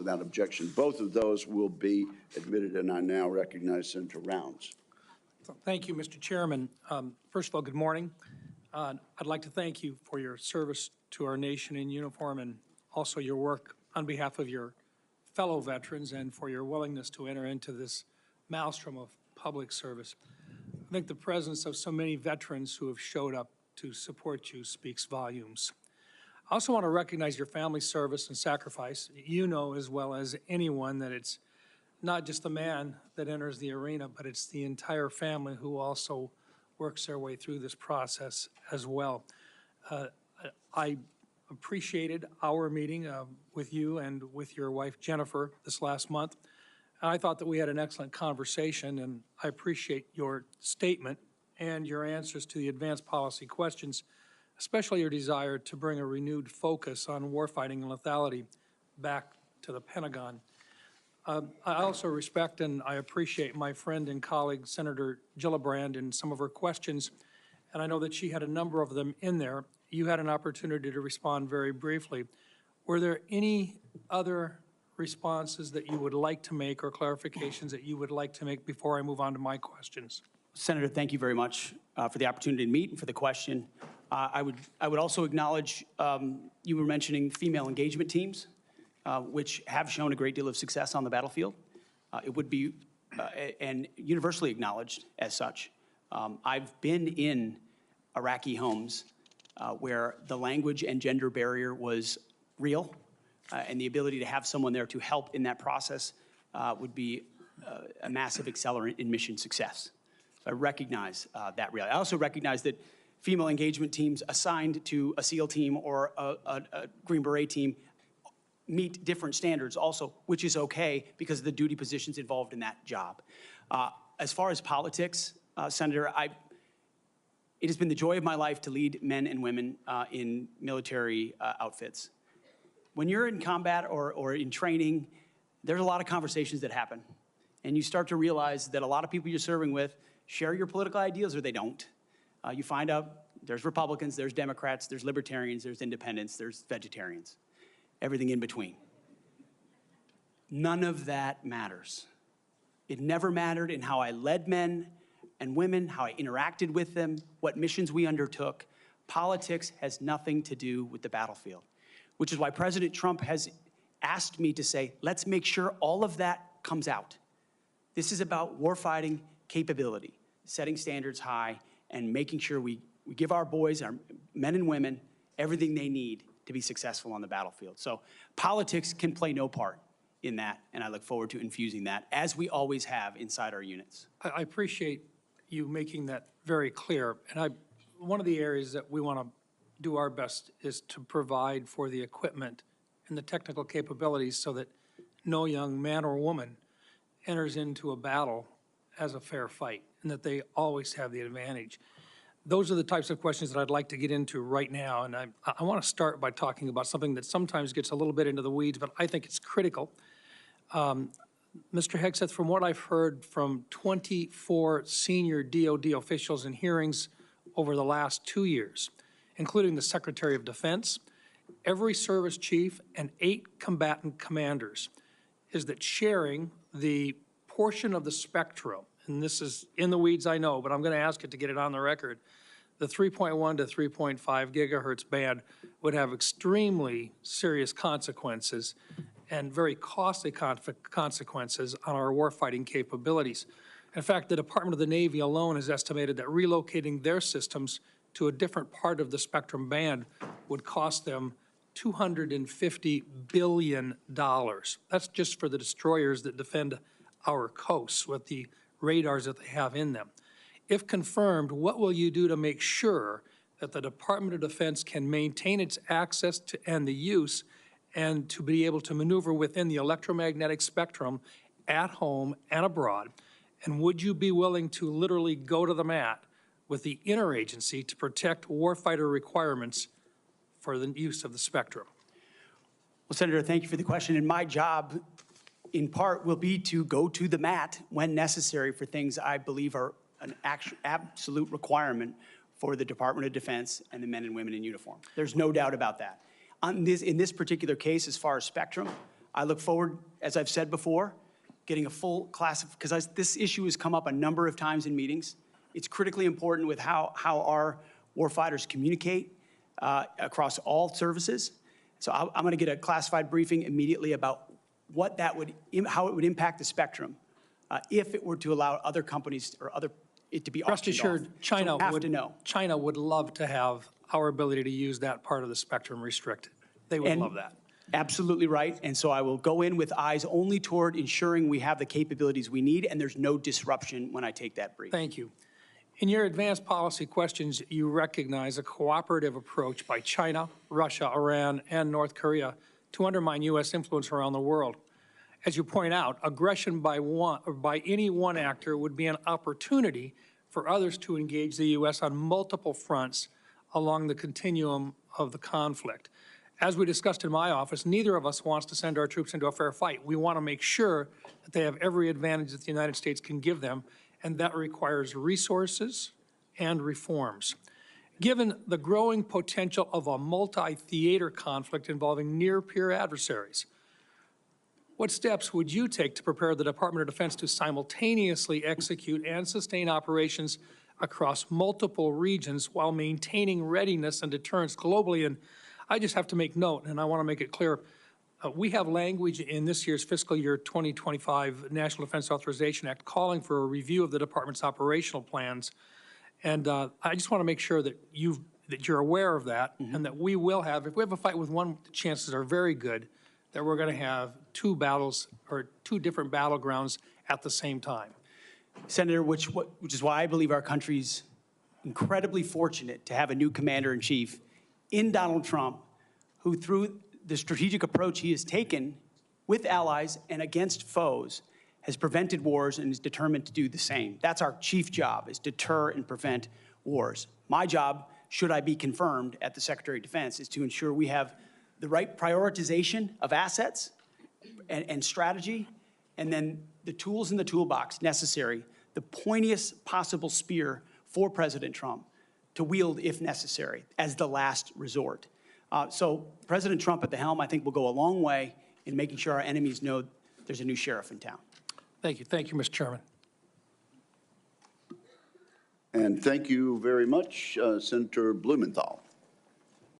Without objection, both of those will be admitted, and I now recognize Senator Rounds. Thank you, Mr. Chairman. First of all, good morning. I'd like to thank you for your service to our nation in uniform and also your work on behalf of your fellow veterans and for your willingness to enter into this maelstrom of public service. I think the presence of so many veterans who have showed up to support you speaks volumes. I also want to recognize your family service and sacrifice. You know as well as anyone that it's not just the man that enters the arena, but it's the entire family who also works their way through this process as well. I appreciated our meeting with you and with your wife, Jennifer, this last month. I thought that we had an excellent conversation, and I appreciate your statement and your answers to the advanced policy questions, especially your desire to bring a renewed focus on warfighting and lethality back to the Pentagon. I also respect and I appreciate my friend and colleague, Senator Gillibrand, and some of her questions, and I know that she had a number of them in there. You had an opportunity to respond very briefly. Were there any other responses that you would like to make or clarifications that you would like to make before I move on to my questions? Senator, thank you very much for the opportunity to meet and for the question. I would also acknowledge you were mentioning female engagement teams, which have shown a great deal of success on the battlefield. It would be and universally acknowledged as such. I've been in Iraqi homes where the language and gender barrier was real, and the ability to have someone there to help in that process would be a massive accelerant in mission success. So I recognize that reality. I also recognize that female engagement teams assigned to a SEAL team or a Green Beret team meet different standards also, which is okay because of the duty positions involved in that job. As far as politics, Senator, it has been the joy of my life to lead men and women in military outfits. When you're in combat or in training, there's a lot of conversations that happen. And you start to realize that a lot of people you're serving with share your political ideas or they don't. You find out there's Republicans, there's Democrats, there's Libertarians, there's Independents, there's Vegetarians, everything in between. None of that matters. It never mattered in how I led men and women, how I interacted with them, what missions we undertook. Politics has nothing to do with the battlefield, which is why President Trump has asked me to say, let's make sure all of that comes out. This is about warfighting capability, setting standards high, and making sure we give our boys, our men and women, everything they need to be successful on the battlefield. So politics can play no part in that, and I look forward to infusing that, as we always have inside our units. I appreciate you making that very clear. And one of the areas that we want to do our best is to provide for the equipment and the technical capabilities so that no young man or woman enters into a battle as a fair fight, and that they always have the advantage. Those are the types of questions that I'd like to get into right now, and I want to start by talking about something that sometimes gets a little bit into the weeds, but I think it's critical. Mr. Hegseth, from what I've heard from 24 senior DOD officials in hearings over the last 2 years, including the Secretary of Defense, every service chief, and 8 combatant commanders, is that sharing the portion of the spectrum, and this is in the weeds, I know, but I'm going to ask it to get it on the record, the 3.1 to 3.5 gigahertz band would have extremely serious consequences and very costly consequences on our warfighting capabilities. In fact, the Department of the Navy alone has estimated that relocating their systems to a different part of the spectrum band would cost them $250 billion. That's just for the destroyers that defend our coasts with the radars that they have in them. If confirmed, what will you do to make sure that the Department of Defense can maintain its access to and the use and to be able to maneuver within the electromagnetic spectrum at home and abroad? And would you be willing to literally go to the mat with the interagency to protect warfighter requirements for the use of the spectrum? Well, Senator, thank you for the question. And my job, in part, will be to go to the mat when necessary for things I believe are an absolute requirement for the Department of Defense and the men and women in uniform. There's no doubt about that. In this particular case, as far as spectrum, I look forward, as I've said before, getting a full class of, because this issue has come up a number of times in meetings. It's critically important with how our warfighters communicate across all services. So I'm going to get a classified briefing immediately about what that would, how it would impact the spectrum if it were to allow other companies or it to be Rest auctioned assured, off. China So we have to know. China would love to have our ability to use that part of the spectrum restricted. They would And love that. Absolutely right. And so I will go in with eyes only toward ensuring we have the capabilities we need and there's no disruption when I take that brief. Thank you. In your advanced policy questions, you recognize a cooperative approach by China, Russia, Iran, and North Korea to undermine U.S. influence around the world. As you point out, aggression by any one actor would be an opportunity for others to engage the U.S. on multiple fronts along the continuum of the conflict. As we discussed in my office, neither of us wants to send our troops into a fair fight. We want to make sure that they have every advantage that the United States can give them, and that requires resources and reforms. Given the growing potential of a multi-theater conflict involving near-peer adversaries, what steps would you take to prepare the Department of Defense to simultaneously execute and sustain operations across multiple regions while maintaining readiness and deterrence globally? And I just have to make note, and I want to make it clear, we have language in this year's fiscal year 2025 National Defense Authorization Act calling for a review of the department's operational plans. And I just want to make sure that you're aware of that, and that we will have, if we have a fight with one, the chances are very good that we're going to have two battles or two different battlegrounds at the same time. Senator, which is why I believe our country's incredibly fortunate to have a new commander-in-chief in Donald Trump, who through the strategic approach he has taken with allies and against foes has prevented wars and is determined to do the same. That's our chief job, is deter and prevent wars. My job, should I be confirmed at the Secretary of Defense, is to ensure we have the right prioritization of assets and strategy, and then the tools in the toolbox necessary, the pointiest possible spear for President Trump to wield if necessary as the last resort. So President Trump at the helm, I think, will go a long way in making sure our enemies know there's a new sheriff in town. Thank you. Thank you, Mr. Chairman. And thank you very much, Senator Blumenthal.